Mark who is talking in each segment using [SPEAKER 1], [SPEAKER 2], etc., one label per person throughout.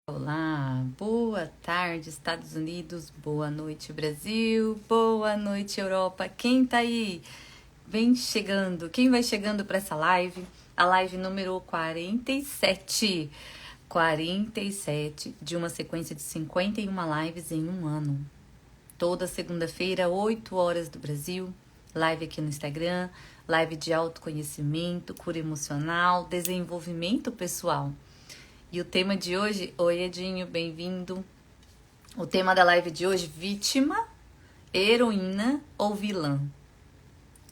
[SPEAKER 1] Olá, boa tarde Estados Unidos, boa noite Brasil, boa noite Europa. Quem tá aí? Vem chegando, quem vai chegando para essa live? A live número 47. 47 de uma sequência de 51 lives em um ano. Toda segunda-feira, 8 horas do Brasil, live aqui no Instagram, live de autoconhecimento, cura emocional, desenvolvimento pessoal. E o tema de hoje, oi Edinho, bem-vindo. O tema da live de hoje, vítima, heroína ou vilã?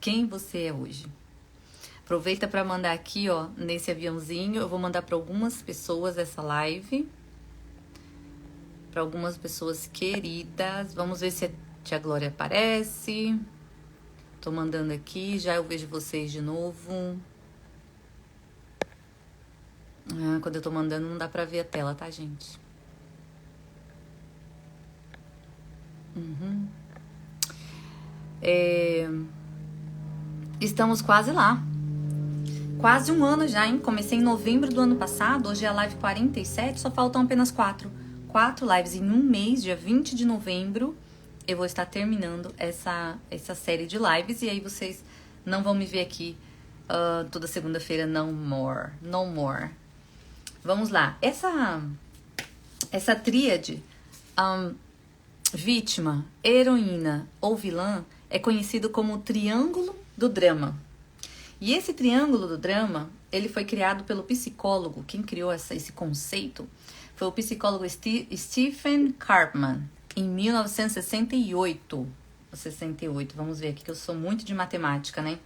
[SPEAKER 1] Quem você é hoje? Aproveita para mandar aqui, ó, nesse aviãozinho, eu vou mandar para algumas pessoas essa live. Para algumas pessoas queridas. Vamos ver se a tia Glória aparece. Tô mandando aqui, já eu vejo vocês de novo. Quando eu tô mandando não dá pra ver a tela, tá, gente? Estamos quase lá. Quase um ano já, hein? Comecei em novembro do ano passado, hoje é a live 47, só faltam apenas 4 lives em um mês, dia 20 de novembro. Eu vou estar terminando essa série de lives e aí vocês não vão me ver aqui toda segunda-feira, no more. Vamos lá. Essa tríade, vítima, heroína ou vilã, é conhecido como o triângulo do drama. E esse triângulo do drama, ele foi criado pelo psicólogo. Quem criou esse conceito foi o psicólogo Stephen Karpman, em 1968. 68, vamos ver aqui que eu sou muito de matemática, né?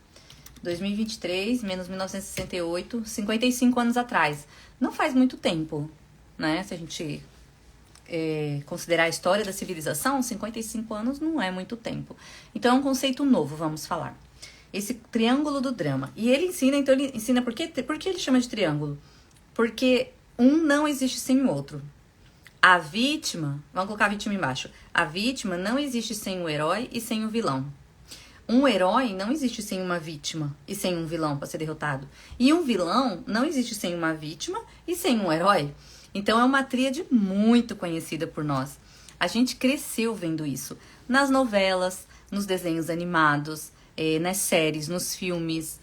[SPEAKER 1] 2023 menos 1968, 55 anos atrás. Não faz muito tempo, né? Se a gente considerar a história da civilização, 55 anos não é muito tempo. Então é um conceito novo, vamos falar. Esse triângulo do drama. E ele ensina por que ele chama de triângulo? Porque um não existe sem o outro. A vítima, vamos colocar a vítima embaixo. A vítima não existe sem o herói e sem o vilão. Um herói não existe sem uma vítima e sem um vilão para ser derrotado. E um vilão não existe sem uma vítima e sem um herói. Então é uma tríade muito conhecida por nós. A gente cresceu vendo isso nas novelas, nos desenhos animados, nas séries, nos filmes.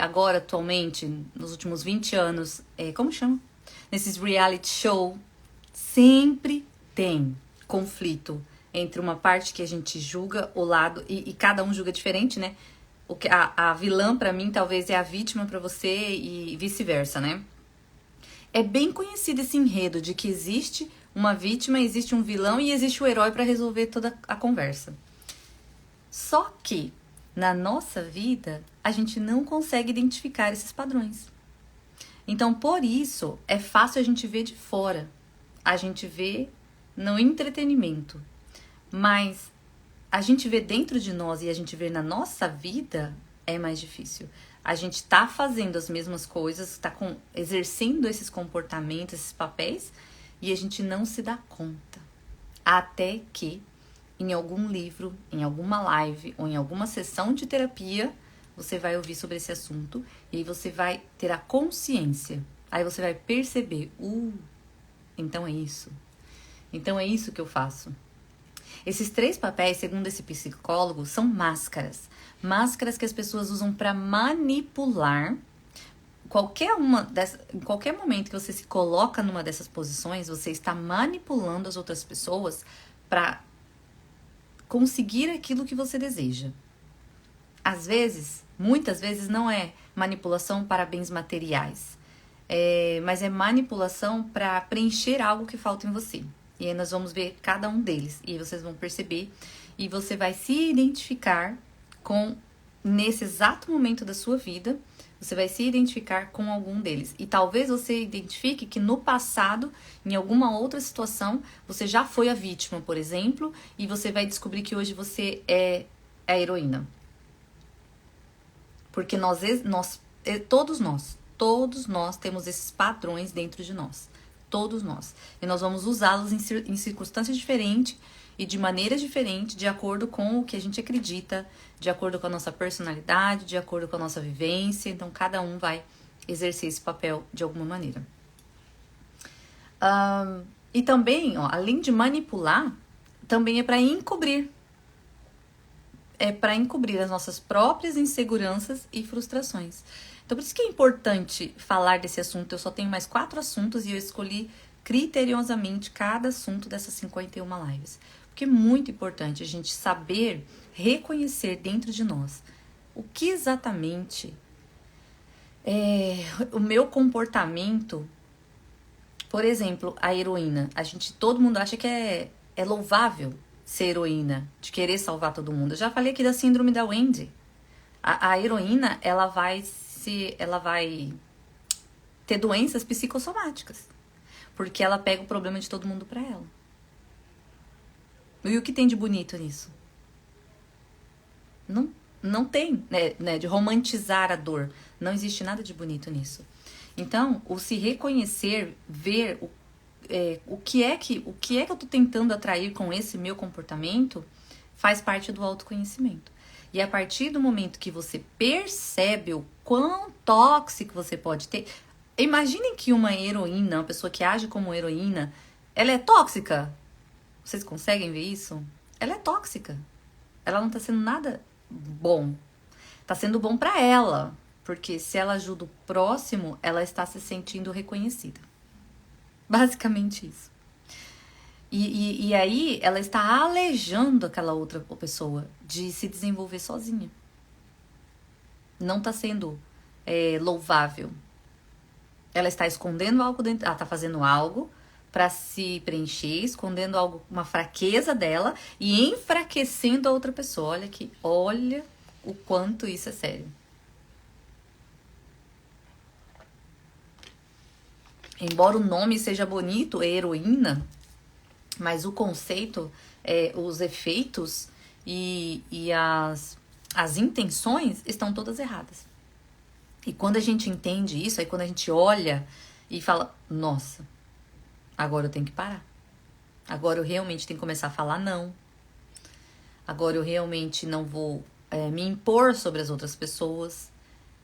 [SPEAKER 1] Agora, atualmente, nos últimos 20 anos, como chama? Nesses reality show, sempre tem conflito entre uma parte que a gente julga o lado, e cada um julga diferente, né? A vilã pra mim talvez é a vítima pra você e vice-versa, né? É bem conhecido esse enredo de que existe uma vítima, existe um vilão e existe o herói pra resolver toda a conversa. Só que na nossa vida a gente não consegue identificar esses padrões. Então por isso é fácil a gente ver de fora, a gente vê no entretenimento. Mas a gente vê dentro de nós e a gente vê na nossa vida é mais difícil. A gente tá fazendo as mesmas coisas, tá exercendo esses comportamentos, esses papéis, e a gente não se dá conta. Até que em algum livro, em alguma live ou em alguma sessão de terapia, você vai ouvir sobre esse assunto e aí você vai ter a consciência. Aí você vai perceber, então é isso. Então é isso que eu faço. Esses 3 papéis, segundo esse psicólogo, são máscaras. Máscaras que as pessoas usam para manipular. Em qualquer momento que você se coloca numa dessas posições, você está manipulando as outras pessoas para conseguir aquilo que você deseja. Às vezes, muitas vezes, não é manipulação para bens materiais, mas é manipulação para preencher algo que falta em você. E aí nós vamos ver cada um deles. E aí vocês vão perceber. E você vai se identificar nesse exato momento da sua vida, você vai se identificar com algum deles. E talvez você identifique que no passado, em alguma outra situação, você já foi a vítima, por exemplo, e você vai descobrir que hoje você é a heroína. Porque todos nós temos esses padrões dentro de nós. Todos nós. E nós vamos usá-los em circunstâncias diferentes e de maneiras diferentes, de acordo com o que a gente acredita, de acordo com a nossa personalidade, de acordo com a nossa vivência. Então, cada um vai exercer esse papel de alguma maneira. E também, ó, além de manipular, também é para encobrir. É para encobrir as nossas próprias inseguranças e frustrações. Então, por isso que é importante falar desse assunto. Eu só tenho mais 4 assuntos e eu escolhi criteriosamente cada assunto dessas 51 lives. Porque é muito importante a gente saber reconhecer dentro de nós o que exatamente é o meu comportamento. Por exemplo, a heroína. Todo mundo acha que é louvável ser heroína, de querer salvar todo mundo. Eu já falei aqui da síndrome da Wendy. A heroína, ela vai ter doenças psicossomáticas, porque ela pega o problema de todo mundo pra ela. E o que tem de bonito nisso? Não tem, né, de romantizar a dor. Não existe nada de bonito nisso. Então, o se reconhecer, ver o que é que eu tô tentando atrair com esse meu comportamento, faz parte do autoconhecimento. E a partir do momento que você percebe o quão tóxico você pode ter... Imaginem que uma heroína, uma pessoa que age como heroína, ela é tóxica. Vocês conseguem ver isso? Ela é tóxica. Ela não tá sendo nada bom. Tá sendo bom pra ela. Porque se ela ajuda o próximo, ela está se sentindo reconhecida. Basicamente isso. E aí ela está alejando aquela outra pessoa de se desenvolver sozinha. Não está sendo louvável. Ela está escondendo algo dentro. Ela está fazendo algo para se preencher, escondendo algo, uma fraqueza dela e enfraquecendo a outra pessoa. Olha o quanto isso é sério. Embora o nome seja bonito, é heroína, mas o conceito, os efeitos e as intenções estão todas erradas. E quando a gente entende isso, aí quando a gente olha e fala, nossa, agora eu tenho que parar. Agora eu realmente tenho que começar a falar não. Agora eu realmente não vou me impor sobre as outras pessoas.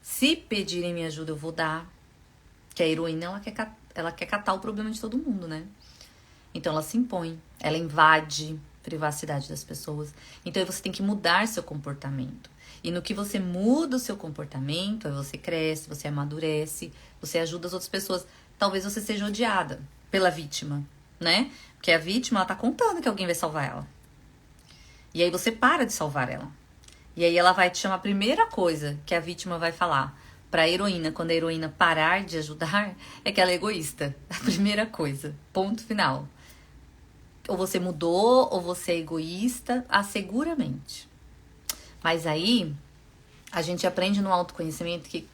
[SPEAKER 1] Se pedirem minha ajuda, eu vou dar. Que a heroína, ela quer catar o problema de todo mundo, né? Então ela se impõe, ela invade a privacidade das pessoas. Então você tem que mudar seu comportamento. E no que você muda o seu comportamento, aí você cresce, você amadurece, você ajuda as outras pessoas. Talvez você seja odiada pela vítima, né? Porque a vítima, ela tá contando que alguém vai salvar ela. E aí você para de salvar ela. E aí ela vai te chamar, a primeira coisa que a vítima vai falar pra heroína, quando a heroína parar de ajudar, é que ela é egoísta. A primeira coisa. Ponto final. Ou você mudou, ou você é egoísta, seguramente. Mas aí, a gente aprende no autoconhecimento que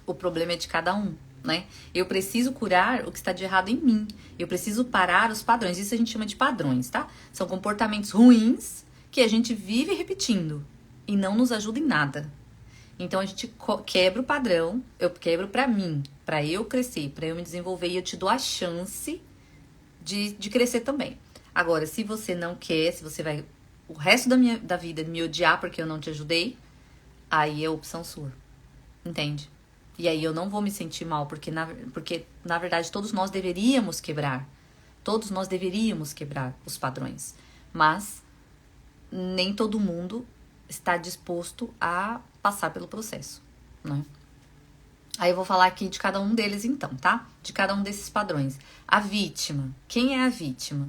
[SPEAKER 1] o problema é de cada um, né? Eu preciso curar o que está de errado em mim. Eu preciso parar os padrões. Isso a gente chama de padrões, tá? São comportamentos ruins que a gente vive repetindo e não nos ajuda em nada. Então a gente quebra o padrão, eu quebro pra mim, pra eu crescer, pra eu me desenvolver e eu te dou a chance de crescer também. Agora, se você não quer, se você vai o resto da vida me odiar porque eu não te ajudei, aí é opção sua, entende? E aí eu não vou me sentir mal, porque na verdade todos nós deveríamos quebrar os padrões, mas nem todo mundo está disposto a passar pelo processo, né? Aí eu vou falar aqui de cada um deles então, tá? De cada um desses padrões. A vítima. Quem é a vítima?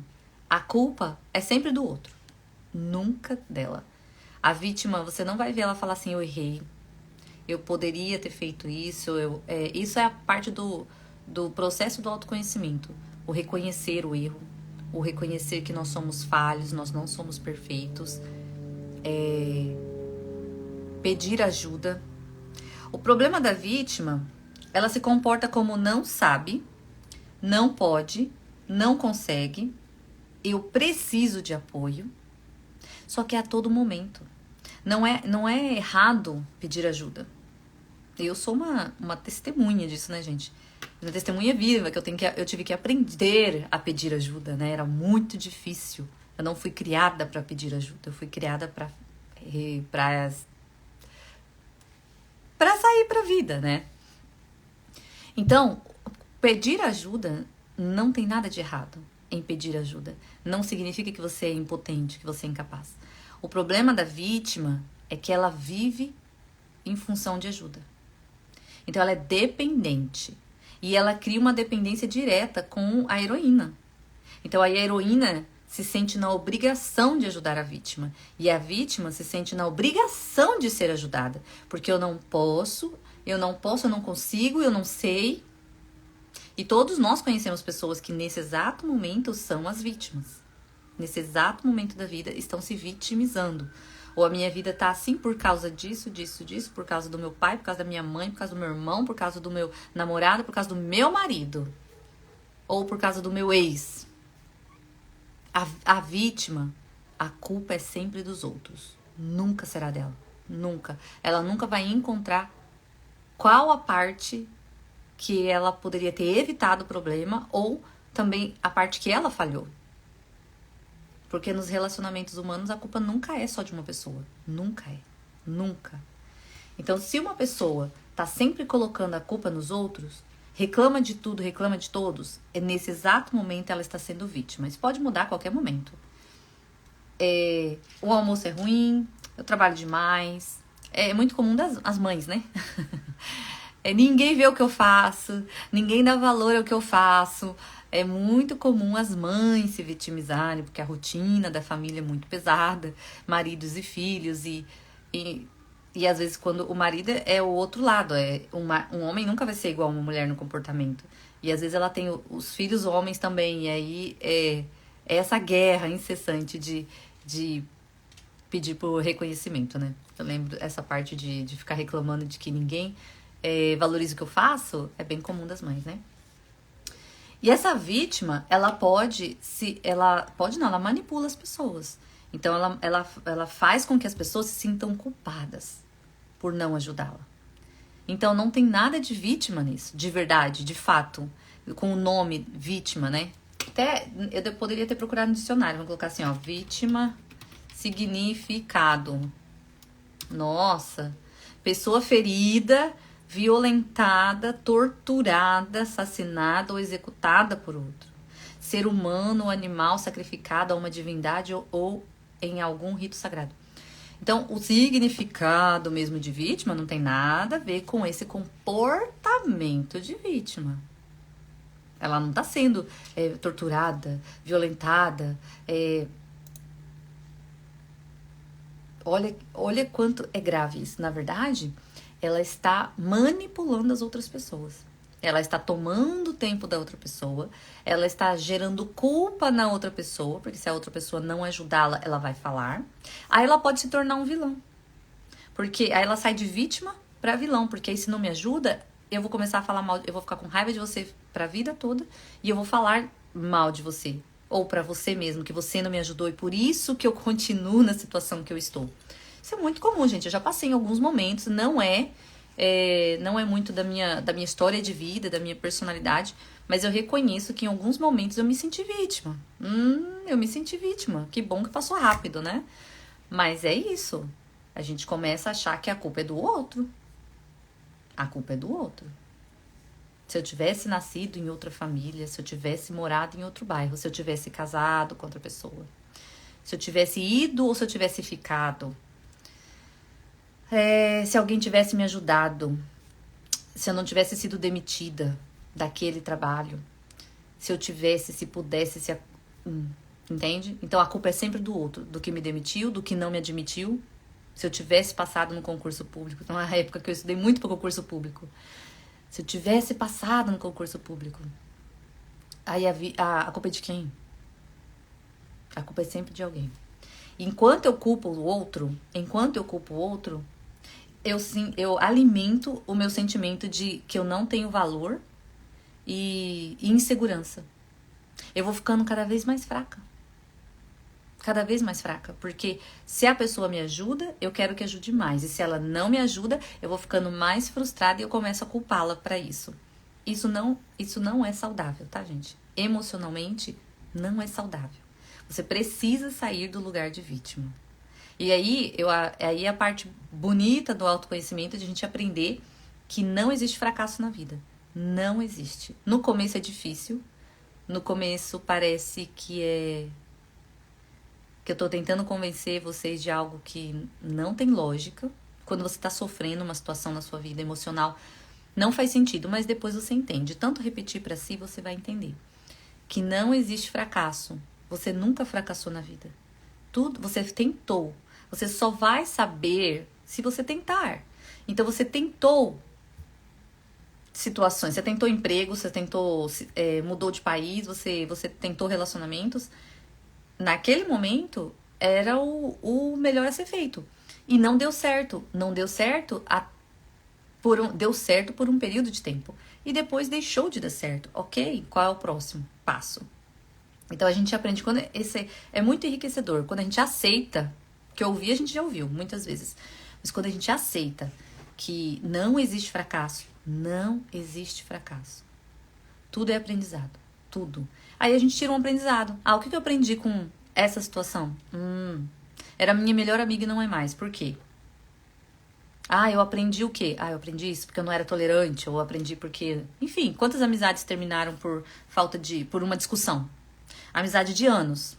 [SPEAKER 1] A culpa é sempre do outro, nunca dela. A vítima, você não vai ver ela falar assim, eu errei, eu poderia ter feito isso, isso é a parte do processo do autoconhecimento. O reconhecer o erro, o reconhecer que nós somos falhos, nós não somos perfeitos, pedir ajuda. O problema da vítima, ela se comporta como não sabe, não pode, não consegue, eu preciso de apoio, só que é a todo momento. Não é errado pedir ajuda. Eu sou uma testemunha disso, né, gente? Uma testemunha viva, que eu tive que aprender a pedir ajuda, né? Era muito difícil. Eu não fui criada para pedir ajuda, eu fui criada para sair pra vida, né? Então, pedir ajuda não tem nada de errado em pedir ajuda. Não significa que você é impotente, que você é incapaz. O problema da vítima é que ela vive em função de ajuda. Então ela é dependente. E ela cria uma dependência direta com a heroína. Então a heroína se sente na obrigação de ajudar a vítima. E a vítima se sente na obrigação de ser ajudada. Porque eu não posso, eu não consigo, eu não sei. E todos nós conhecemos pessoas que nesse exato momento são as vítimas. Nesse exato momento da vida estão se vitimizando. Ou a minha vida tá assim por causa disso, por causa do meu pai, por causa da minha mãe, por causa do meu irmão, por causa do meu namorado, por causa do meu marido. Ou por causa do meu ex. A vítima, a culpa é sempre dos outros. Nunca será dela. Nunca. Ela nunca vai encontrar qual a parte que ela poderia ter evitado o problema ou também a parte que ela falhou. Porque nos relacionamentos humanos a culpa nunca é só de uma pessoa. Nunca é. Nunca. Então, se uma pessoa tá sempre colocando a culpa nos outros, reclama de tudo, reclama de todos, nesse exato momento ela está sendo vítima. Isso pode mudar a qualquer momento. O almoço é ruim, eu trabalho demais. É muito comum das mães, né? Ninguém vê o que eu faço, ninguém dá valor ao que eu faço. É muito comum as mães se vitimizarem, porque a rotina da família é muito pesada, maridos e filhos, e às vezes quando o marido é o outro lado, um homem nunca vai ser igual a uma mulher no comportamento. E às vezes ela tem os filhos homens também, e aí é essa guerra incessante de pedir por reconhecimento, né? Eu lembro essa parte de ficar reclamando de que ninguém valoriza o que eu faço, é bem comum das mães, né? E essa vítima, ela manipula as pessoas. Então, ela faz com que as pessoas se sintam culpadas por não ajudá-la. Então, não tem nada de vítima nisso, de verdade, de fato, com o nome vítima, né? Até eu poderia ter procurado no dicionário, vamos colocar assim, ó, vítima, significado. Nossa, pessoa ferida, violentada, torturada, assassinada ou executada por outro. Ser humano ou animal sacrificado a uma divindade ou em algum rito sagrado. Então, o significado mesmo de vítima não tem nada a ver com esse comportamento de vítima. Ela não está sendo torturada, violentada. Olha quanto é grave isso. Na verdade, ela está manipulando as outras pessoas. Ela está tomando o tempo da outra pessoa. Ela está gerando culpa na outra pessoa, porque se a outra pessoa não ajudá-la, ela vai falar. Aí ela pode se tornar um vilão. Porque aí ela sai de vítima para vilão, porque aí se não me ajuda, eu vou começar a falar mal, eu vou ficar com raiva de você para a vida toda e eu vou falar mal de você. Ou para você mesmo, que você não me ajudou e por isso que eu continuo na situação que eu estou. Isso é muito comum, gente. Eu já passei em alguns momentos, não é muito da minha história de vida, da minha personalidade, mas eu reconheço que em alguns momentos eu me senti vítima. Eu me senti vítima. Que bom que passou rápido, né? Mas é isso. A gente começa a achar que a culpa é do outro. A culpa é do outro. Se eu tivesse nascido em outra família, se eu tivesse morado em outro bairro, se eu tivesse casado com outra pessoa, se eu tivesse ido ou se eu tivesse ficado, se alguém tivesse me ajudado, se eu não tivesse sido demitida daquele trabalho, se pudesse, entende? Então a culpa é sempre do outro, do que me demitiu, do que não me admitiu. Se eu tivesse passado no concurso público, então na época que eu estudei muito para concurso público, se eu tivesse passado no concurso público, aí a culpa é de quem? A culpa é sempre de alguém. Enquanto eu culpo o outro, eu alimento o meu sentimento de que eu não tenho valor e insegurança. Eu vou ficando cada vez mais fraca. Cada vez mais fraca. Porque se a pessoa me ajuda, eu quero que ajude mais. E se ela não me ajuda, eu vou ficando mais frustrada e eu começo a culpá-la para isso. Isso não é saudável, tá, gente? Emocionalmente, não é saudável. Você precisa sair do lugar de vítima. E aí a parte bonita do autoconhecimento é de a gente aprender que não existe fracasso na vida. Não existe. No começo é difícil, No começo parece que eu tô tentando convencer vocês de algo que não tem lógica. Quando você tá sofrendo uma situação na sua vida emocional, não faz sentido, mas depois você entende. Tanto repetir pra si, você vai entender que não existe fracasso. Você nunca fracassou na vida. Tudo você tentou. Você só vai saber se você tentar. Então você tentou situações, você tentou emprego, você tentou mudou de país, você tentou relacionamentos. Naquele momento era o melhor a ser feito. E não deu certo. Não deu certo deu certo por um período de tempo. E depois deixou de dar certo. Ok? Qual é o próximo passo? Então a gente aprende quando esse é muito enriquecedor. Quando a gente aceita, que ouvir a gente já ouviu muitas vezes, mas quando a gente aceita que não existe fracasso, não existe fracasso. Tudo é aprendizado, tudo. Aí a gente tira um aprendizado. O que eu aprendi com essa situação? Era minha melhor amiga e não é mais. Por quê? Eu aprendi o quê? Eu aprendi isso porque eu não era tolerante, ou aprendi porque... Enfim, quantas amizades terminaram por uma discussão? Amizade de anos.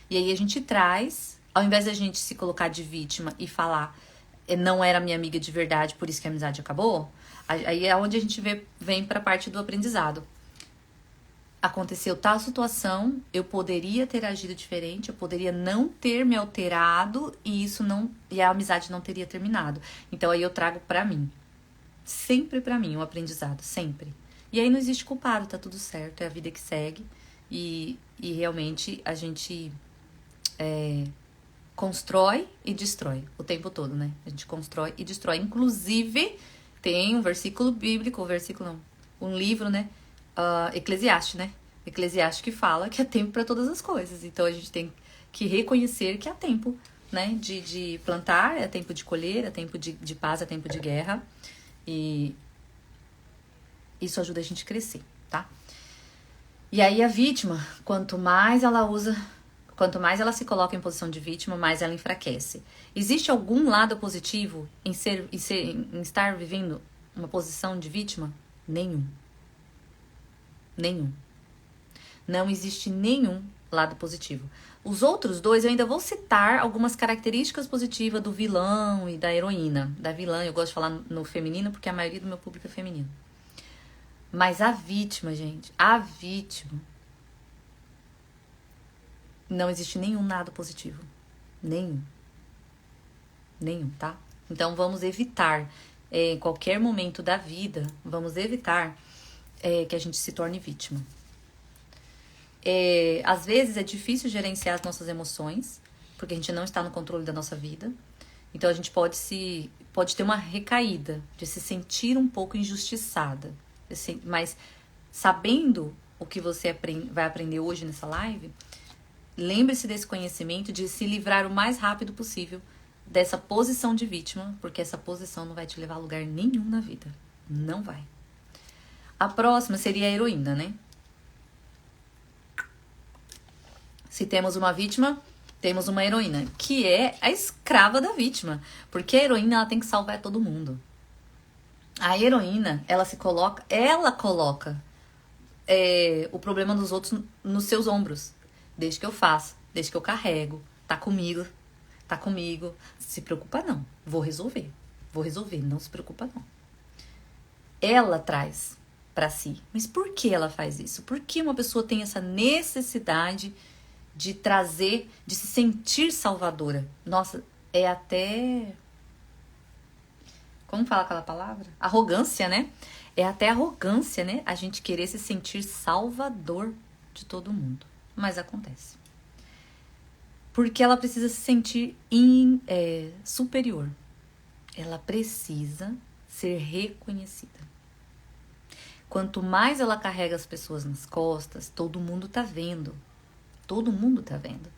[SPEAKER 1] E aí a gente traz, ao invés da gente se colocar de vítima e falar não era minha amiga de verdade, por isso que a amizade acabou, aí é onde a gente vem pra parte do aprendizado. Aconteceu tal situação, eu poderia ter agido diferente, eu poderia não ter me alterado e a amizade não teria terminado. Então aí eu trago pra mim. Sempre pra mim, um aprendizado, sempre. E aí não existe culpado, tá tudo certo, é a vida que segue. E realmente a gente constrói e destrói o tempo todo, né? A gente constrói e destrói. Inclusive, tem um versículo bíblico, um livro, né? Eclesiastes, né? Eclesiastes que fala que é tempo para todas as coisas. Então a gente tem que reconhecer que há tempo, né? De plantar, é tempo de colher, é tempo de paz, é tempo de guerra. E isso ajuda a gente a crescer, tá? E aí a vítima, quanto mais ela se coloca em posição de vítima, mais ela enfraquece. Existe algum lado positivo em estar vivendo uma posição de vítima? Nenhum. Nenhum. Não existe nenhum lado positivo. Os outros dois, eu ainda vou citar algumas características positivas do vilão e da heroína. Da vilã, eu gosto de falar no feminino, porque a maioria do meu público é feminino. Mas a vítima, gente, não existe nenhum lado positivo. Nenhum, tá? Então vamos evitar, em qualquer momento da vida, vamos evitar que a gente se torne vítima. Às vezes é difícil gerenciar as nossas emoções, porque a gente não está no controle da nossa vida. Então a gente pode ter uma recaída, de se sentir um pouco injustiçada. Mas sabendo o que você vai aprender hoje nessa live, lembre-se desse conhecimento de se livrar o mais rápido possível dessa posição de vítima, porque essa posição não vai te levar a lugar nenhum na vida. Não vai. A próxima seria a heroína, né? Se temos uma vítima, temos uma heroína, que é a escrava da vítima. Porque a heroína, ela tem que salvar todo mundo. A heroína, ela coloca o problema dos outros nos seus ombros. Desde que eu faço, desde que eu carrego, tá comigo, se preocupa não, vou resolver, não se preocupa não. Ela traz pra si, mas por que ela faz isso? Por que uma pessoa tem essa necessidade de trazer, de se sentir salvadora? Nossa, é até... Como fala aquela palavra? Arrogância, né? É até arrogância, né? A gente querer se sentir salvador de todo mundo. Mas acontece. Porque ela precisa se sentir superior. Ela precisa ser reconhecida. Quanto mais ela carrega as pessoas nas costas, todo mundo tá vendo. Todo mundo tá vendo.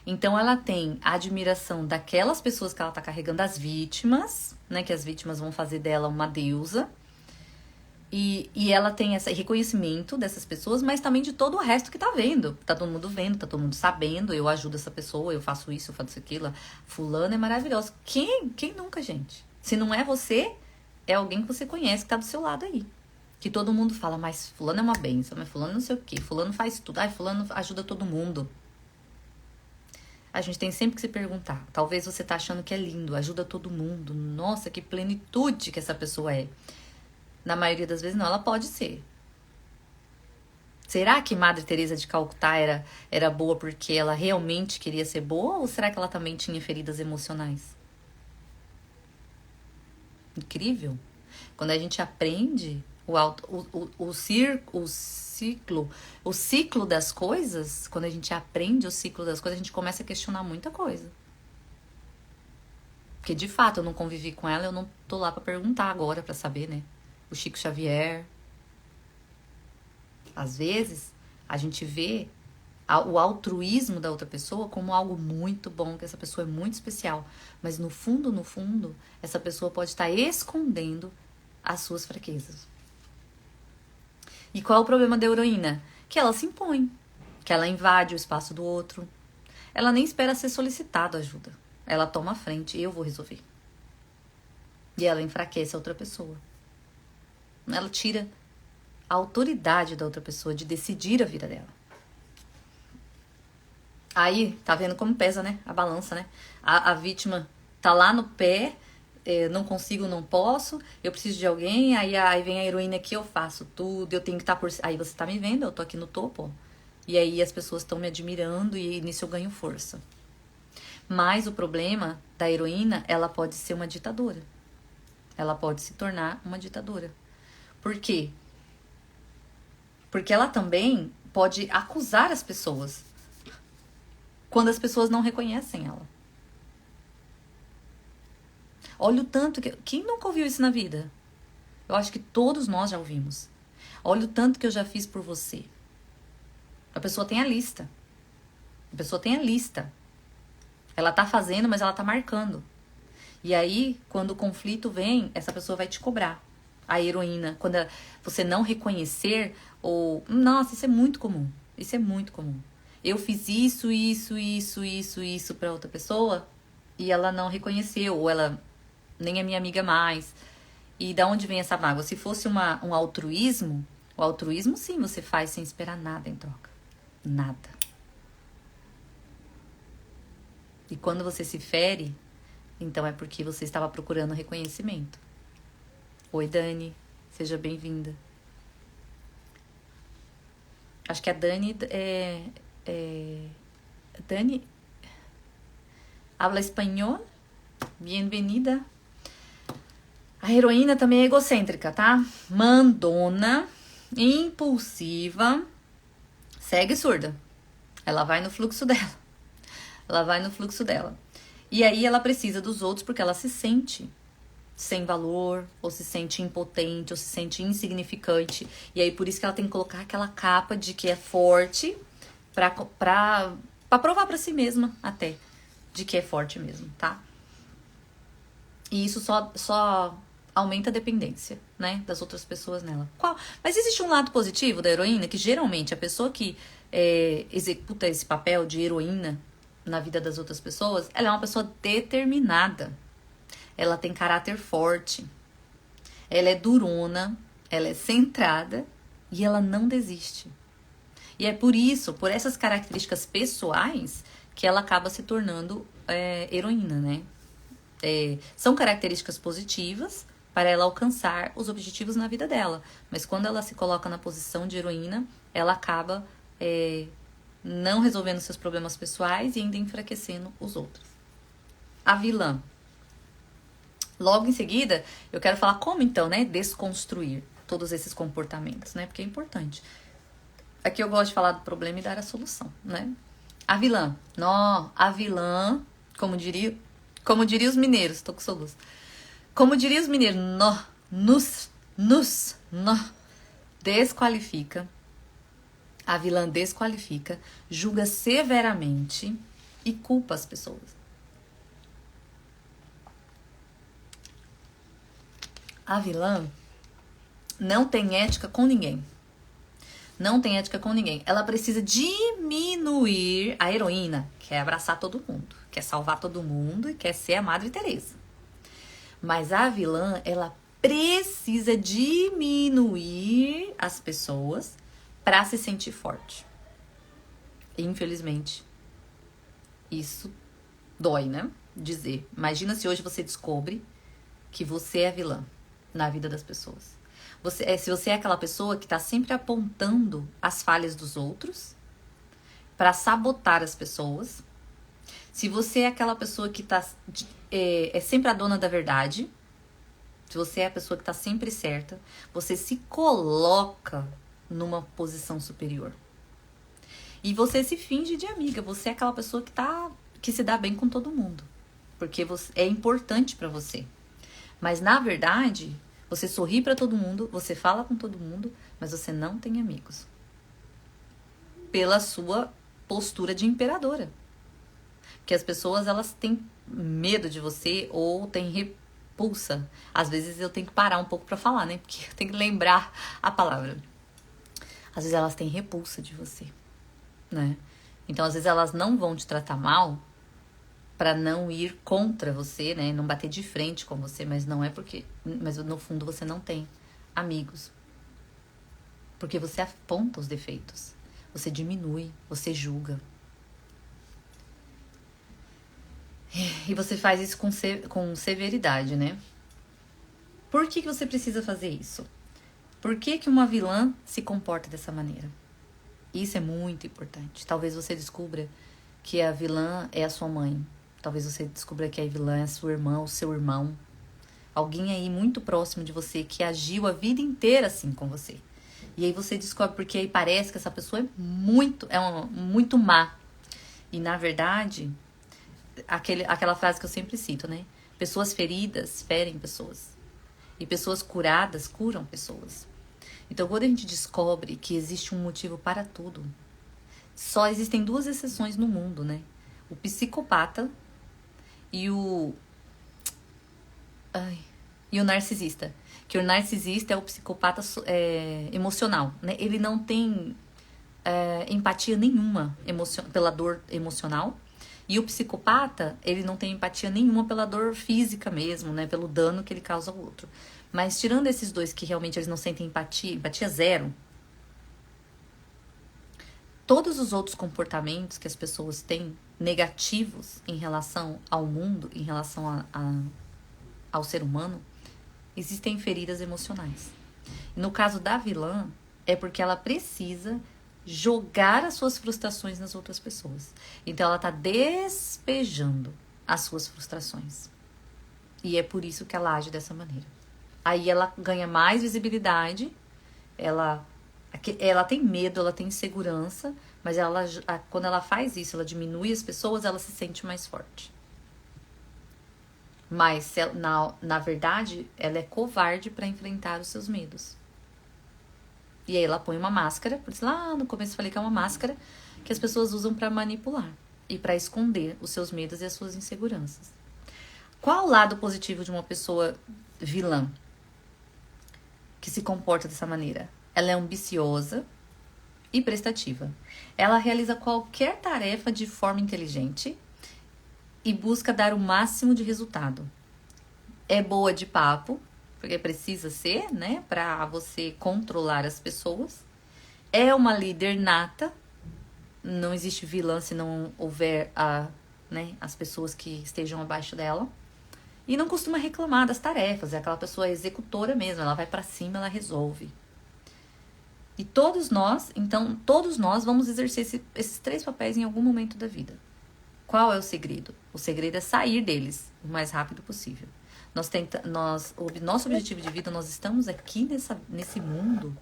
[SPEAKER 1] Então ela tem a admiração daquelas pessoas que ela tá carregando, as vítimas, né? Que as vítimas vão fazer dela uma deusa. E ela tem esse reconhecimento dessas pessoas, mas também de todo o resto que tá vendo. Tá todo mundo vendo, tá todo mundo sabendo. Eu ajudo essa pessoa, eu faço isso, eu faço aquilo. Fulano é maravilhoso. Quem nunca, gente? Se não é você, é alguém que você conhece que tá do seu lado aí. Que todo mundo fala, mas fulano é uma bênção, mas fulano não sei o quê, fulano faz tudo, ai, fulano ajuda todo mundo. A gente tem sempre que se perguntar, talvez você tá achando que é lindo, ajuda todo mundo, nossa, que plenitude que essa pessoa é. Na maioria das vezes não, ela pode ser. Será que Madre Teresa de Calcutá era boa porque ela realmente queria ser boa? Ou será que ela também tinha feridas emocionais? Incrível. Quando a gente aprende o ciclo das coisas, quando a gente aprende o ciclo das coisas, a gente começa a questionar muita coisa. Porque de fato eu não convivi com ela, eu não tô lá pra perguntar agora, pra saber, né? O Chico Xavier. Às vezes, a gente vê o altruísmo da outra pessoa como algo muito bom, que essa pessoa é muito especial. Mas no fundo, essa pessoa pode estar escondendo as suas fraquezas. E qual é o problema da heroína? Que ela se impõe, que ela invade o espaço do outro. Ela nem espera ser solicitada ajuda. Ela toma a frente, eu vou resolver. E ela enfraquece a outra pessoa. Ela tira a autoridade da outra pessoa de decidir a vida dela. Aí, tá vendo como pesa, né? A balança, né? A vítima tá lá no pé, não consigo, não posso, eu preciso de alguém, aí vem a heroína aqui, eu faço tudo, eu tenho que estar por... Aí você tá me vendo, eu tô aqui no topo, ó. E aí as pessoas estão me admirando e nisso eu ganho força. Mas o problema da heroína, ela pode ser uma ditadora. Ela pode se tornar uma ditadora. Por quê? Porque ela também pode acusar as pessoas quando as pessoas não reconhecem ela. Olha o tanto que... Quem nunca ouviu isso na vida? Eu acho que todos nós já ouvimos. Olha o tanto que eu já fiz por você. A pessoa tem a lista. A pessoa tem a lista. Ela tá fazendo, mas ela tá marcando. E aí, quando o conflito vem, essa pessoa vai te cobrar. A heroína, quando você não reconhecer, ou... Nossa, isso é muito comum. Isso é muito comum. Eu fiz isso pra outra pessoa e ela não reconheceu, ou ela nem é minha amiga mais. E da onde vem essa mágoa? Se fosse um altruísmo, o altruísmo sim você faz sem esperar nada em troca. Nada. E quando você se fere, então é porque você estava procurando reconhecimento. Oi, Dani. Seja bem-vinda. Acho que a Dani Dani habla espanhol. Bem-vinda. A heroína também é egocêntrica, tá? Mandona, impulsiva, cega e surda. Ela vai no fluxo dela. Ela vai no fluxo dela. E aí ela precisa dos outros porque ela se sente sem valor, ou se sente impotente, ou se sente insignificante. E aí por isso que ela tem que colocar aquela capa de que é forte pra provar pra si mesma até de que é forte mesmo, tá? E isso só aumenta a dependência, né, das outras pessoas nela. Mas existe um lado positivo da heroína, que geralmente a pessoa que executa esse papel de heroína na vida das outras pessoas, ela é uma pessoa determinada. Ela tem caráter forte. Ela é durona, ela é centrada e ela não desiste. E é por isso, por essas características pessoais, que ela acaba se tornando heroína, né? São características positivas para ela alcançar os objetivos na vida dela. Mas quando ela se coloca na posição de heroína, ela acaba não resolvendo seus problemas pessoais e ainda enfraquecendo os outros. A vilã. Logo em seguida, eu quero falar como então, né, desconstruir todos esses comportamentos, né? Porque é importante. Aqui eu gosto de falar do problema e dar a solução, né? A vilã. A vilã, como diria os mineiros, tô com soluço. Como diria os mineiros, desqualifica. A vilã desqualifica, julga severamente e culpa as pessoas. A vilã não tem ética com ninguém. Não tem ética com ninguém. Ela precisa diminuir. A heroína quer abraçar todo mundo, quer salvar todo mundo e quer ser a Madre Teresa. Mas a vilã, ela precisa diminuir as pessoas para se sentir forte. Infelizmente, isso dói, né? Dizer. Imagina se hoje você descobre que você é a vilã na vida das pessoas. Se você é aquela pessoa que está sempre apontando as falhas dos outros para sabotar as pessoas. Se você é aquela pessoa que é sempre a dona da verdade. Se você é a pessoa que está sempre certa, você se coloca numa posição superior. E você se finge de amiga. Você é aquela pessoa que se dá bem com todo mundo. Porque é importante para você. Mas, na verdade, você sorri para todo mundo, você fala com todo mundo, mas você não tem amigos. Pela sua postura de imperadora. Porque as pessoas, elas têm medo de você ou têm repulsa. Às vezes eu tenho que parar um pouco para falar, né? Porque eu tenho que lembrar a palavra. Às vezes elas têm repulsa de você, né? Então, às vezes elas não vão te tratar mal para não ir contra você, né? Não bater de frente com você, mas no fundo você não tem amigos. Porque você aponta os defeitos. Você diminui, você julga. E você faz isso com severidade, né? Por que você precisa fazer isso? Por que uma vilã se comporta dessa maneira? Isso é muito importante. Talvez você descubra que a vilã é a sua mãe. Talvez você descubra que a vilã é a sua irmã ou seu irmão. Alguém aí muito próximo de você que agiu a vida inteira assim com você. E aí você descobre porque aí parece que essa pessoa é muito má. E na verdade, aquela frase que eu sempre cito, né? Pessoas feridas ferem pessoas. E pessoas curadas curam pessoas. Então, quando a gente descobre que existe um motivo para tudo, só existem 2 exceções no mundo, né? O psicopata e o narcisista. Que o narcisista é o psicopata emocional, né? Ele não tem empatia nenhuma pela dor emocional. E o psicopata, ele não tem empatia nenhuma pela dor física mesmo, né? Pelo dano que ele causa ao outro. Mas tirando esses 2 que realmente eles não sentem empatia zero, todos os outros comportamentos que as pessoas têm negativos em relação ao mundo, em relação ao ser humano, existem feridas emocionais. E no caso da vilã, é porque ela precisa jogar as suas frustrações nas outras pessoas. Então ela tá despejando as suas frustrações. E é por isso que ela age dessa maneira. Aí ela ganha mais visibilidade, ela tem medo, ela tem insegurança, mas quando ela faz isso, ela diminui as pessoas, ela se sente mais forte. Mas, na verdade, ela é covarde para enfrentar os seus medos. E aí ela põe uma máscara, por isso lá no começo eu falei que é uma máscara que as pessoas usam para manipular e para esconder os seus medos e as suas inseguranças. Qual o lado positivo de uma pessoa vilã que se comporta dessa maneira? Ela é ambiciosa e prestativa. Ela realiza qualquer tarefa de forma inteligente e busca dar o máximo de resultado. É boa de papo, porque precisa ser, né, para você controlar as pessoas. É uma líder nata. Não existe vilã se não houver as pessoas que estejam abaixo dela. E não costuma reclamar das tarefas. É aquela pessoa executora mesmo. Ela vai para cima, ela resolve. E todos nós vamos exercer esses 3 papéis em algum momento da vida. Qual é o segredo? O segredo é sair deles o mais rápido possível. O nosso objetivo de vida, nós estamos aqui nesse mundo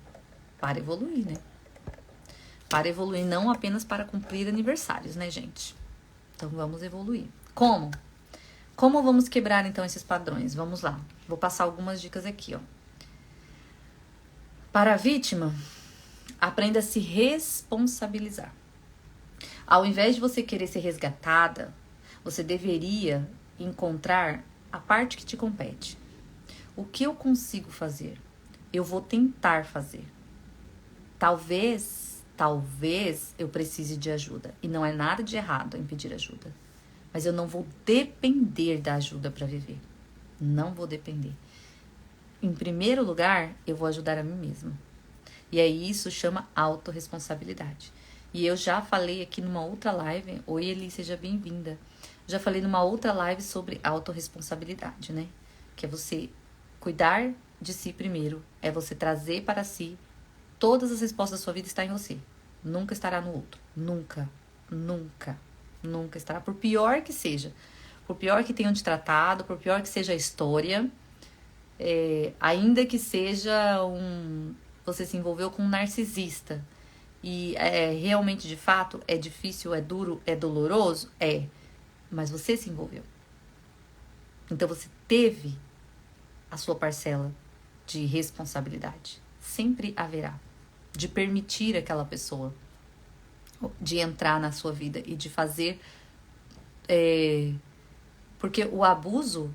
[SPEAKER 1] para evoluir, né? Para evoluir, não apenas para cumprir aniversários, né, gente? Então, vamos evoluir. Como? Como vamos quebrar, então, esses padrões? Vamos lá. Vou passar algumas dicas aqui, ó. Para a vítima, aprenda a se responsabilizar. Ao invés de você querer ser resgatada, você deveria encontrar a parte que te compete. O que eu consigo fazer? Eu vou tentar fazer. Talvez eu precise de ajuda. E não é nada de errado em pedir ajuda. Mas eu não vou depender da ajuda para viver. Não vou depender. Em primeiro lugar, eu vou ajudar a mim mesma. E aí isso chama autorresponsabilidade. E eu já falei aqui numa outra live. Oi, Eli, seja bem-vinda. Já falei numa outra live sobre autorresponsabilidade, né? Que é você cuidar de si primeiro. É você trazer para si todas as respostas da sua vida, está em você. Nunca estará no outro. Nunca. Nunca. Nunca estará. Por pior que seja. Por pior que tenham te tratado, por pior que seja a história, ainda que seja você se envolveu com um narcisista e realmente, de fato, é difícil, é duro, é doloroso, mas você se envolveu. Então você teve a sua parcela de responsabilidade. Sempre haverá. De permitir aquela pessoa de entrar na sua vida e de fazer... porque o abuso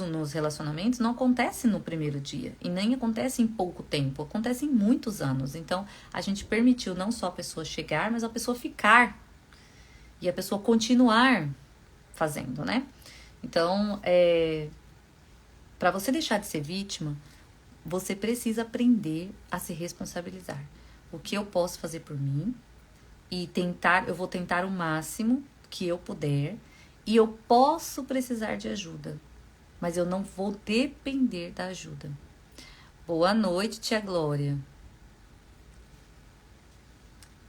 [SPEAKER 1] nos relacionamentos não acontece no primeiro dia. E nem acontece em pouco tempo. Acontece em muitos anos. Então, a gente permitiu não só a pessoa chegar, mas a pessoa ficar. E a pessoa continuar fazendo, né? Então, para você deixar de ser vítima, você precisa aprender a se responsabilizar. O que eu posso fazer por mim? E eu vou tentar o máximo que eu puder. E eu posso precisar de ajuda, mas eu não vou depender da ajuda. Boa noite, tia Glória.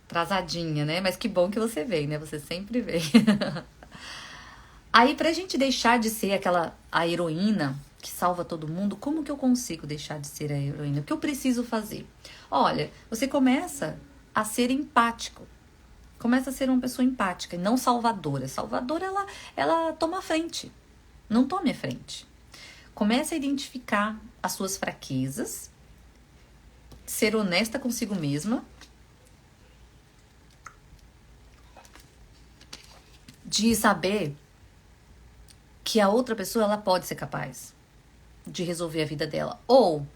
[SPEAKER 1] Atrasadinha, né? Mas que bom que você veio, né? Você sempre vem. Aí, pra gente deixar de ser a heroína que salva todo mundo, como que eu consigo deixar de ser a heroína? O que eu preciso fazer? Olha, você começa a ser empático. Começa a ser uma pessoa empática e não salvadora. Salvadora, ela toma a frente. Não tome a frente. Comece a identificar as suas fraquezas, ser honesta consigo mesma, de saber que a outra pessoa ela pode ser capaz de resolver a vida dela. Ou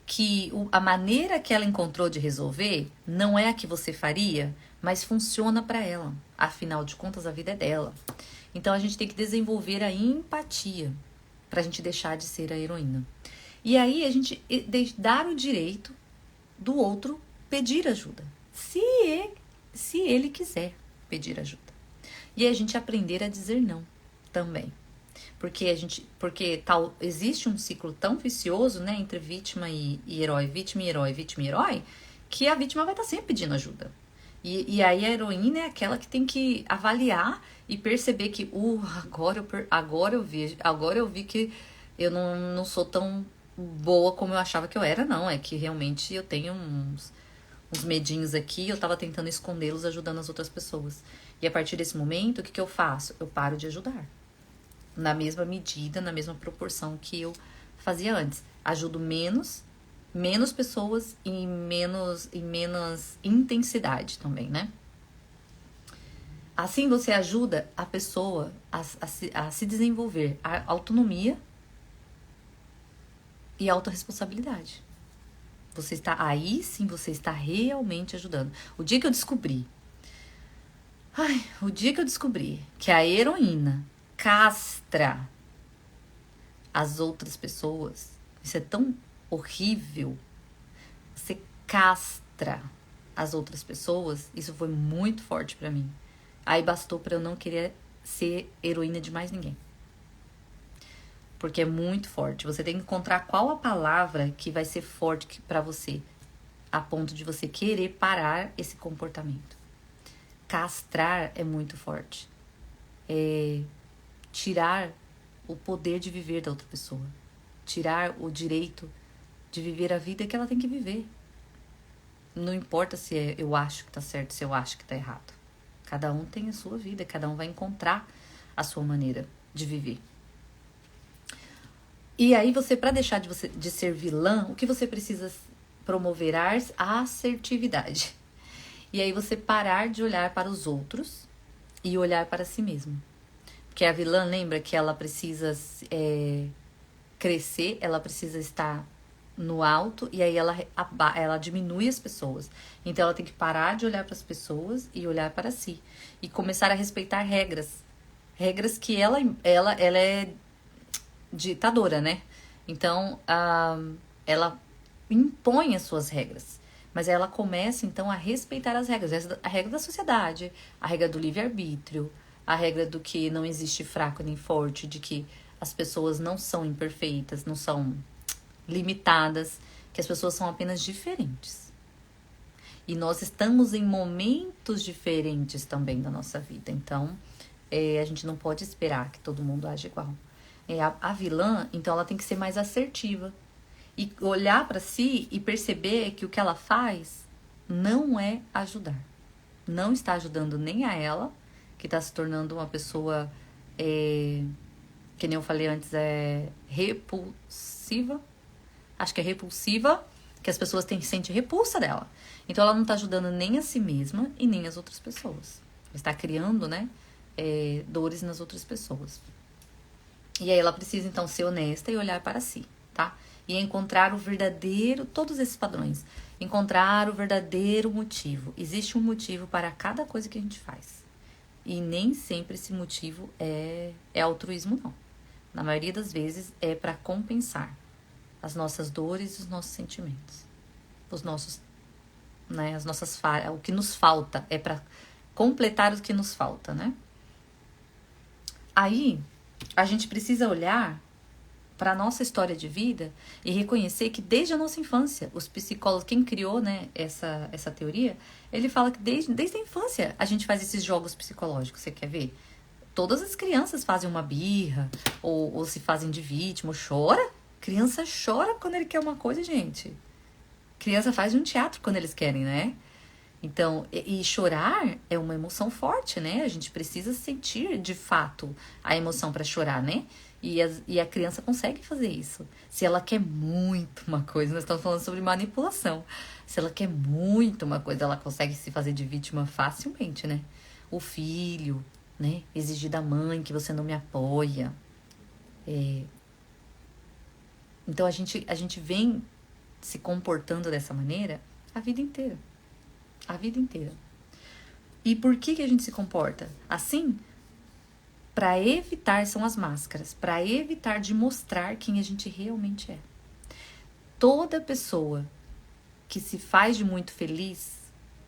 [SPEAKER 1] que a maneira que ela encontrou de resolver não é a que você faria, mas funciona para ela. Afinal de contas, a vida é dela. Então, a gente tem que desenvolver a empatia para a gente deixar de ser a heroína. E aí, a gente dar o direito do outro pedir ajuda. Se ele quiser pedir ajuda. E a gente aprender a dizer não também. Porque existe um ciclo tão vicioso, né, entre vítima e herói, vítima e herói, vítima e herói, que a vítima vai estar sempre pedindo ajuda. E aí a heroína é aquela que tem que avaliar e perceber que agora eu vi que eu não sou tão boa como eu achava que eu era, não. É que realmente eu tenho uns medinhos aqui, eu tava tentando escondê-los ajudando as outras pessoas. E a partir desse momento, o que eu faço? Eu paro de ajudar. Na mesma medida, na mesma proporção que eu fazia antes. Ajudo menos pessoas e menos intensidade também, né? Assim você ajuda a pessoa a se desenvolver a autonomia e autorresponsabilidade. Aí sim você está realmente ajudando. O dia que eu descobri que a heroína castra as outras pessoas, isso é tão horrível. Você castra as outras pessoas, isso foi muito forte pra mim. Aí bastou pra eu não querer ser heroína de mais ninguém. Porque é muito forte. Você tem que encontrar qual a palavra que vai ser forte pra você, a ponto de você querer parar esse comportamento. Castrar é muito forte. Tirar o poder de viver da outra pessoa. Tirar o direito de viver a vida que ela tem que viver. Não importa se eu acho que tá certo, se eu acho que tá errado. Cada um tem a sua vida, cada um vai encontrar a sua maneira de viver. E aí você, para deixar de ser vilã, o que você precisa promover? A assertividade. E aí você parar de olhar para os outros e olhar para si mesmo. Porque a vilã, lembra que ela precisa crescer, ela precisa estar no alto e aí ela diminui as pessoas. Então ela tem que parar de olhar para as pessoas e olhar para si. E começar a respeitar regras. Regras que ela é ditadora, né? Então, ela impõe as suas regras. Mas ela começa, então, a respeitar as regras. A regra da sociedade, a regra do livre-arbítrio, a regra do que não existe fraco nem forte, de que as pessoas não são imperfeitas, não são limitadas, que as pessoas são apenas diferentes. E nós estamos em momentos diferentes também da nossa vida. Então, a gente não pode esperar que todo mundo age igual. A vilã, então, ela tem que ser mais assertiva. E olhar para si e perceber que o que ela faz não é ajudar. Não está ajudando nem a ela, que está se tornando uma pessoa, que nem eu falei antes, repulsiva. Acho que é repulsiva, que as pessoas sentem repulsa dela. Então ela não está ajudando nem a si mesma e nem as outras pessoas. Está criando, né, dores nas outras pessoas. E aí ela precisa, então, ser honesta e olhar para si, tá? E encontrar o verdadeiro, todos esses padrões. Encontrar o verdadeiro motivo. Existe um motivo para cada coisa que a gente faz. E nem sempre esse motivo é altruísmo, não. Na maioria das vezes é para compensar as nossas dores e os nossos sentimentos. Os nossos, né, as nossas falhas, o que nos falta. É para completar o que nos falta, né? Aí, a gente precisa olhar para a nossa história de vida e reconhecer que desde a nossa infância, os psicólogos, quem criou, né, essa teoria, ele fala que desde a infância a gente faz esses jogos psicológicos, você quer ver? Todas as crianças fazem uma birra, ou se fazem de vítima, ou chora. Criança chora quando ele quer uma coisa, gente. Criança faz um teatro quando eles querem, né? Então, e chorar é uma emoção forte, né? A gente precisa sentir, de fato, a emoção para chorar, né? E a criança consegue fazer isso. Se ela quer muito uma coisa, nós estamos falando sobre manipulação. Se ela quer muito uma coisa, ela consegue se fazer de vítima facilmente, né? O filho, né? Exigir da mãe que você não me apoia. Então, a gente vem se comportando dessa maneira a vida inteira. A vida inteira. E por que a gente se comporta assim? Para evitar, são as máscaras, para evitar de mostrar quem a gente realmente é. Toda pessoa que se faz de muito feliz,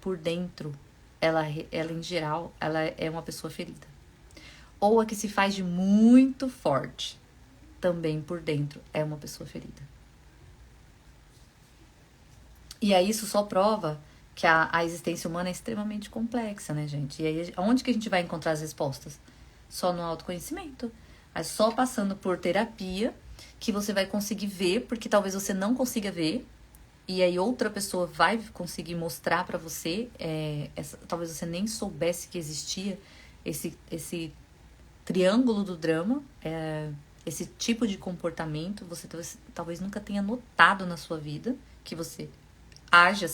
[SPEAKER 1] por dentro, ela em geral, ela é uma pessoa ferida. Ou a que se faz de muito forte, também por dentro, é uma pessoa ferida. E aí isso só prova que a existência humana é extremamente complexa, né, gente? E aí, onde que a gente vai encontrar as respostas? Só no autoconhecimento. É só passando por terapia que você vai conseguir ver, porque talvez você não consiga ver, e aí outra pessoa vai conseguir mostrar pra você, talvez você nem soubesse que existia esse triângulo do drama, esse tipo de comportamento, você talvez nunca tenha notado na sua vida, que você age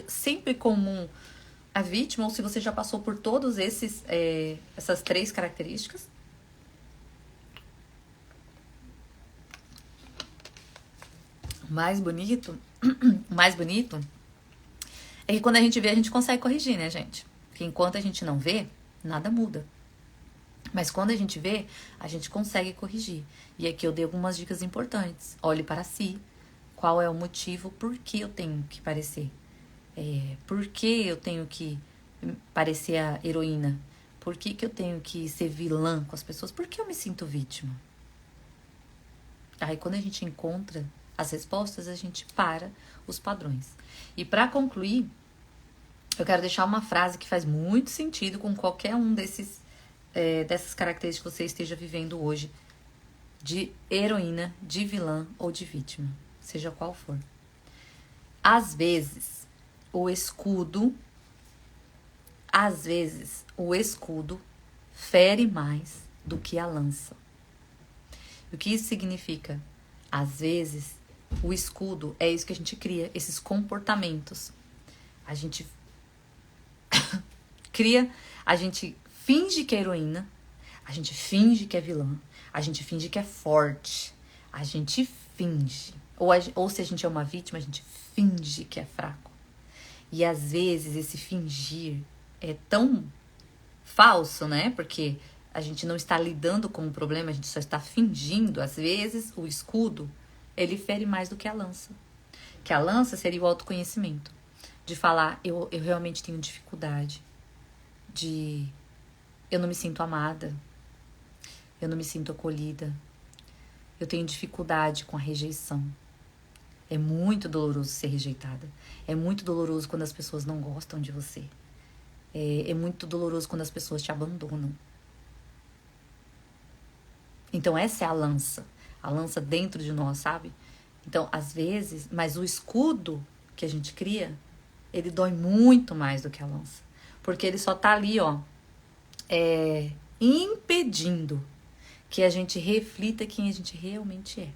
[SPEAKER 1] sempre como a vítima, ou se você já passou por todos essas 3 características. O mais bonito é que quando a gente vê, a gente consegue corrigir, né, gente? Porque enquanto a gente não vê, nada muda. Mas quando a gente vê, a gente consegue corrigir. E aqui eu dei algumas dicas importantes. Olhe para si. Qual é o motivo? Por que eu tenho que parecer? Por que eu tenho que parecer a heroína? Por que eu tenho que ser vilã com as pessoas? Por que eu me sinto vítima? Aí quando a gente encontra as respostas, a gente para os padrões. E para concluir, eu quero deixar uma frase que faz muito sentido com qualquer um dessas características que você esteja vivendo hoje, de heroína, de vilã ou de vítima, seja qual for. Às vezes, o escudo fere mais do que a lança. O que isso significa? Às vezes, o escudo é isso que a gente cria, esses comportamentos. A gente a gente finge que é heroína, a gente finge que é vilã, a gente finge que é forte, a gente finge. Ou se a gente é uma vítima, a gente finge que é fraco. E às vezes esse fingir é tão falso, né? Porque a gente não está lidando com o problema, a gente só está fingindo. Às vezes o escudo ele fere mais do que a lança. Que a lança seria o autoconhecimento. De falar, eu realmente tenho dificuldade. Eu não me sinto amada. Eu não me sinto acolhida. Eu tenho dificuldade com a rejeição. É muito doloroso ser rejeitada. É muito doloroso quando as pessoas não gostam de você. É muito doloroso quando as pessoas te abandonam. Então essa é a lança dentro de nós, sabe? Então, às vezes, mas o escudo que a gente cria, ele dói muito mais do que a lança. Porque ele só tá ali, ó, impedindo que a gente reflita quem a gente realmente é.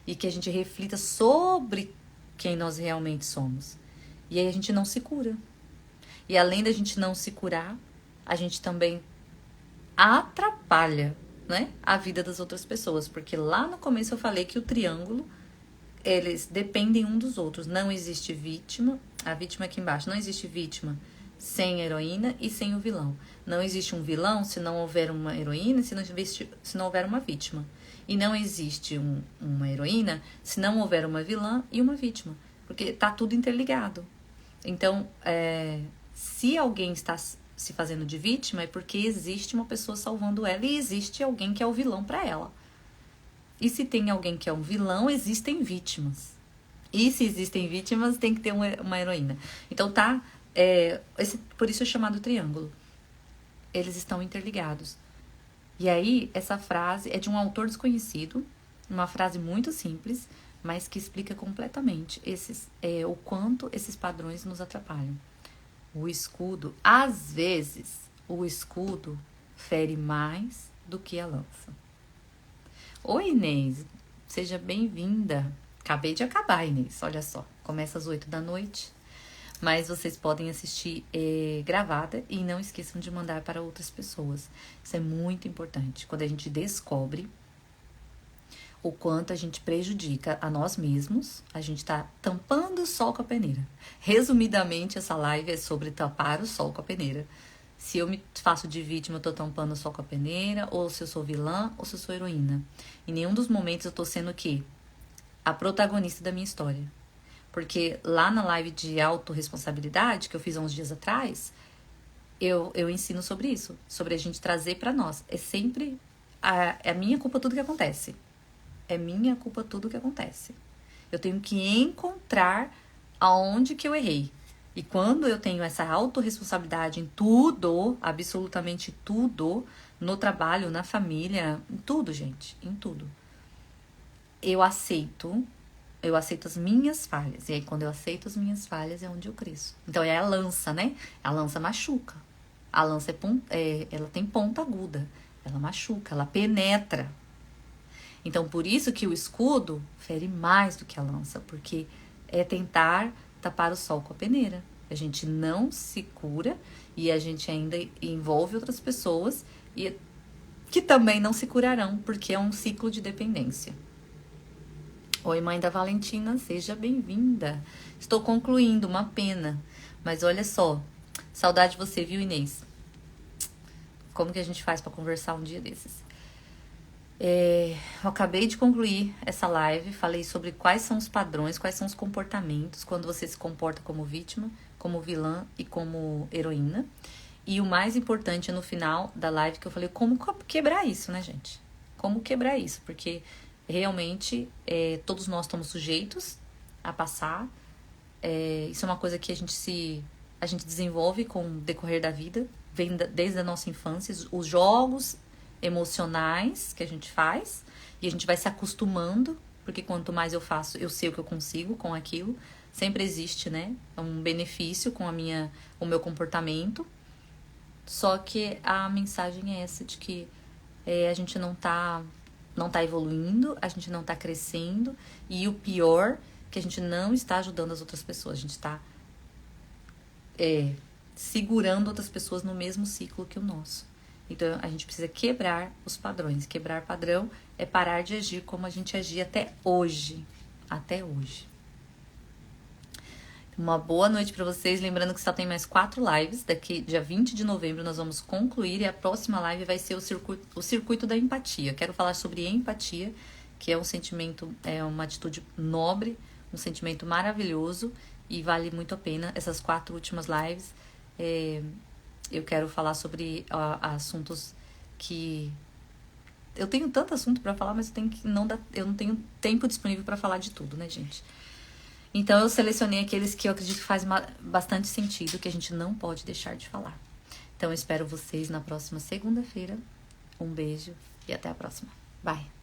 [SPEAKER 1] E que a gente reflita sobre quem nós realmente somos. E aí a gente não se cura. E além da gente não se curar, a gente também atrapalha, né, a vida das outras pessoas. Porque lá no começo eu falei que o triângulo, eles dependem um dos outros. Não existe vítima, a vítima aqui embaixo, não existe vítima sem heroína e sem o vilão. Não existe um vilão se não houver uma heroína, se não houver uma vítima. E não existe uma heroína se não houver uma vilã e uma vítima. Porque tá tudo interligado. Então, se alguém está se fazendo de vítima, é porque existe uma pessoa salvando ela e existe alguém que é o vilão para ela. E se tem alguém que é um vilão, existem vítimas. E se existem vítimas, tem que ter uma heroína. Então tá, por isso é chamado triângulo. Eles estão interligados. E aí, essa frase é de um autor desconhecido, uma frase muito simples, mas que explica completamente o quanto esses padrões nos atrapalham. O escudo, às vezes, o escudo fere mais do que a lança. Oi, Inês, seja bem-vinda. Acabei de acabar, Inês, olha só, começa às 8 da noite, mas vocês podem assistir gravada e não esqueçam de mandar para outras pessoas. Isso é muito importante, quando a gente descobre o quanto a gente prejudica a nós mesmos, a gente tá tampando o sol com a peneira. Resumidamente, essa live é sobre tampar o sol com a peneira. Se eu me faço de vítima, eu tô tampando o sol com a peneira, ou se eu sou vilã, ou se eu sou heroína. Em nenhum dos momentos eu tô sendo o quê? A protagonista da minha história. Porque lá na live de autorresponsabilidade, que eu fiz há uns dias atrás, eu ensino sobre isso. Sobre a gente trazer pra nós. É sempre a minha culpa tudo que acontece. É minha culpa tudo que acontece. Eu tenho que encontrar aonde que eu errei. E quando eu tenho essa autorresponsabilidade em tudo, absolutamente tudo, no trabalho, na família, em tudo, gente, em tudo, eu aceito as minhas falhas. E aí, quando eu aceito as minhas falhas, é onde eu cresço. Então, é a lança, né? A lança machuca. A lança ela tem ponta aguda. Ela machuca, ela penetra. Então, por isso que o escudo fere mais do que a lança, porque é tentar tapar o sol com a peneira. A gente não se cura e a gente ainda envolve outras pessoas e que também não se curarão, porque é um ciclo de dependência. Oi, mãe da Valentina, seja bem-vinda. Estou concluindo, uma pena. Mas olha só, saudade de você, viu, Inês? Como que a gente faz para conversar um dia desses? Eu acabei de concluir essa live, falei sobre quais são os padrões, quais são os comportamentos quando você se comporta como vítima, como vilã e como heroína. E o mais importante no final da live que eu falei, como quebrar isso, né, gente? Como quebrar isso, porque realmente todos nós estamos sujeitos a passar. Isso é uma coisa que a gente desenvolve com o decorrer da vida, vem desde a nossa infância, os jogos emocionais que a gente faz, e a gente vai se acostumando, porque quanto mais eu faço, eu sei o que eu consigo com aquilo. Sempre existe, né, um benefício com o meu comportamento. Só que a mensagem é essa de que a gente não tá evoluindo, a gente não tá crescendo, e o pior, que a gente não está ajudando as outras pessoas, a gente tá segurando outras pessoas no mesmo ciclo que o nosso. Então, a gente precisa quebrar os padrões. Quebrar padrão é parar de agir como a gente agia até hoje. Até hoje. Uma boa noite para vocês. Lembrando que só tem mais 4 lives. Daqui, dia 20 de novembro, nós vamos concluir. E a próxima live vai ser o circuito da empatia. Quero falar sobre empatia, que é um sentimento, é uma atitude nobre, um sentimento maravilhoso e vale muito a pena. Essas 4 últimas lives, eu quero falar sobre assuntos que... Eu tenho tanto assunto para falar, mas eu não tenho tempo disponível para falar de tudo, né, gente? Então eu selecionei aqueles que eu acredito que faz bastante sentido, que a gente não pode deixar de falar. Então eu espero vocês na próxima segunda-feira. Um beijo e até a próxima. Bye!